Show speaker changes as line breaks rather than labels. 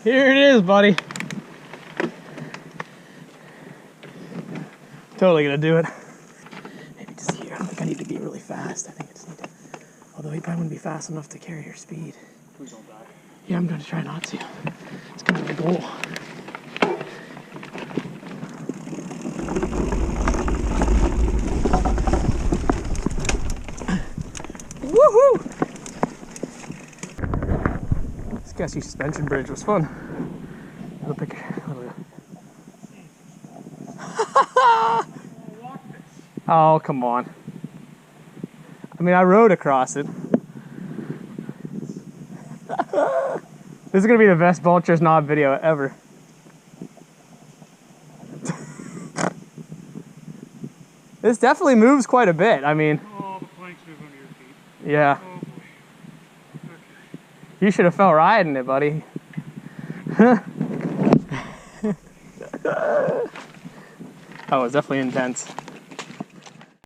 Here it is, buddy. Totally gonna do it. Maybe just here. I don't think I need to be really fast. I think I just need to. Although he probably wouldn't be fast enough to carry your speed.
Please don't die.
Yeah, I'm gonna try not to. It's gonna be the goal. Woohoo! This gassy suspension bridge was fun. I'll pick it. Oh, come on. I mean, I rode across it. This is gonna be the best Vultures Knob video ever. This definitely moves quite a bit. I mean,
oh, the planks move under your feet.
Yeah.
Oh boy. Okay.
You should have felt riding it, buddy. That was definitely intense.